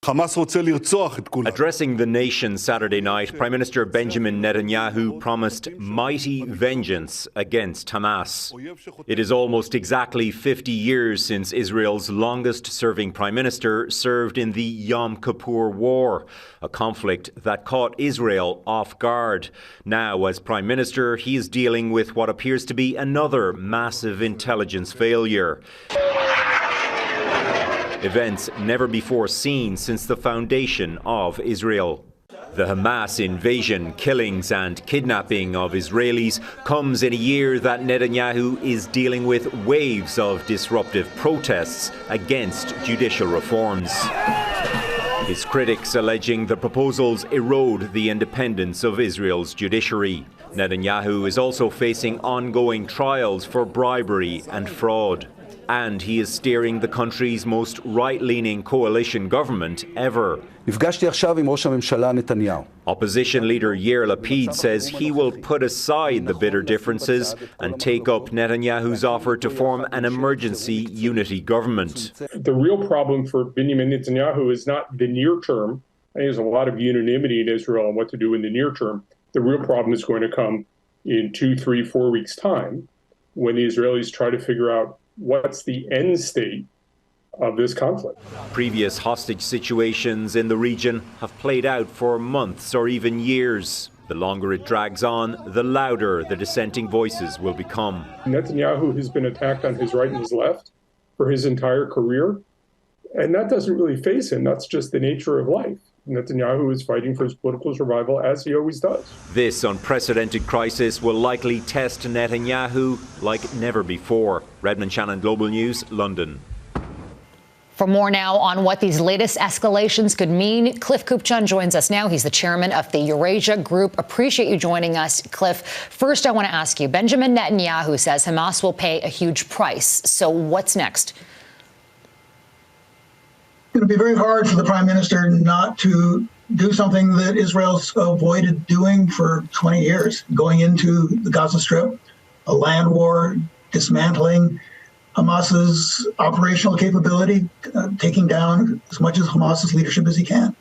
Addressing the nation Saturday night, Prime Minister Benjamin Netanyahu promised mighty vengeance against Hamas. It is almost exactly 50 years since Israel's longest-serving Prime Minister served in the Yom Kippur War, a conflict that caught Israel off guard. Now, as Prime Minister, he is dealing with what appears to be another massive intelligence failure. Events never before seen since the foundation of Israel. The Hamas invasion, killings and kidnapping of Israelis comes in a year that Netanyahu is dealing with waves of disruptive protests against judicial reforms. His critics alleging the proposals erode the independence of Israel's judiciary. Netanyahu is also facing ongoing trials for bribery and fraud. And he is steering the country's most right-leaning coalition government ever. Opposition leader Yair Lapid says he will put aside the bitter differences and take up Netanyahu's offer to form an emergency unity government. The real problem for Benjamin Netanyahu is not the near term. I think there's a lot of unanimity in Israel on what to do in the near term. The real problem is going to come in 2, 3, 4 weeks' time when the Israelis try to figure out what's the end state of this conflict. Previous hostage situations in the region have played out for months or even years. The longer it drags on, the louder the dissenting voices will become. Netanyahu has been attacked on his right and his left for his entire career, and that doesn't really faze him. That's just the nature of life. Netanyahu is fighting for his political survival, as he always does. This unprecedented crisis will likely test Netanyahu like never before. Redmond, Shannon, Global News, London. For more now on what these latest escalations could mean, Cliff Kupchan joins us now. He's the chairman of the Eurasia Group. Appreciate you joining us, Cliff. First, I want to ask you, Benjamin Netanyahu says Hamas will pay a huge price. So what's next? It would be very hard for the prime minister not to do something that Israel's avoided doing for 20 years, going into the Gaza Strip, a land war, dismantling Hamas's operational capability, taking down as much of Hamas's leadership as he can.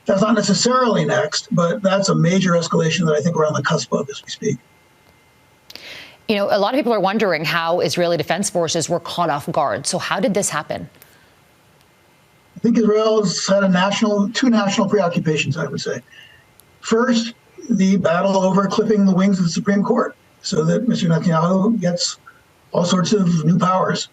That's not necessarily next, but that's a major escalation that I think we're on the cusp of as we speak. You know, a lot of people are wondering how Israeli defense forces were caught off guard. So how did this happen? I think Israel's had two national preoccupations, I would say. First, the battle over clipping the wings of the Supreme Court so that Mr. Netanyahu gets all sorts of new powers.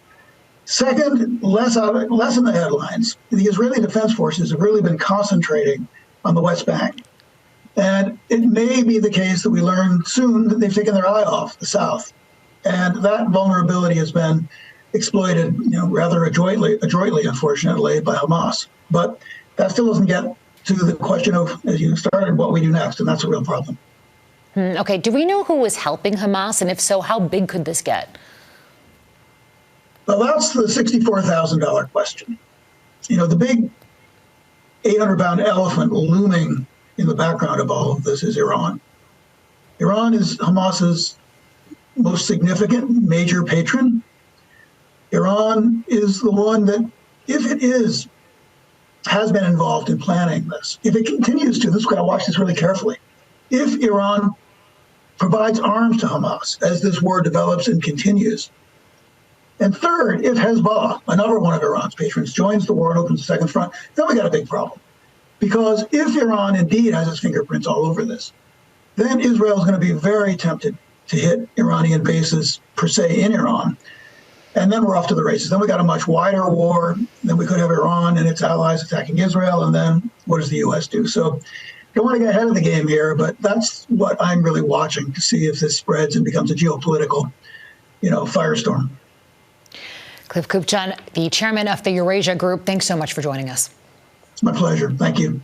Second, less in the headlines, the Israeli Defense Forces have really been concentrating on the West Bank. And it may be the case that we learn soon that they've taken their eye off the South. And that vulnerability has been exploited, rather adroitly, unfortunately, by Hamas. But that still doesn't get to the question of, as you started, what we do next, and that's a real problem. Okay, do we know who was helping Hamas, and if so, how big could this get? Well, that's the $64,000 question. The big 800-pound elephant looming in the background of all of this is Iran. Iran is Hamas's most significant major patron. Iran is the one that, if it has been involved in planning this, if it continues to, we've got to watch this really carefully. If Iran provides arms to Hamas as this war develops and continues, and third, if Hezbollah, another one of Iran's patrons, joins the war and opens the second front, then we got a big problem. Because if Iran indeed has its fingerprints all over this, then Israel is going to be very tempted to hit Iranian bases per se in Iran. And then we're off to the races. Then we got a much wider war. Then we could have Iran and its allies attacking Israel. And then what does the U.S. do? So don't want to get ahead of the game here, but that's what I'm really watching to see if this spreads and becomes a geopolitical, firestorm. Cliff Kupchan, the chairman of the Eurasia Group, thanks so much for joining us. It's my pleasure. Thank you.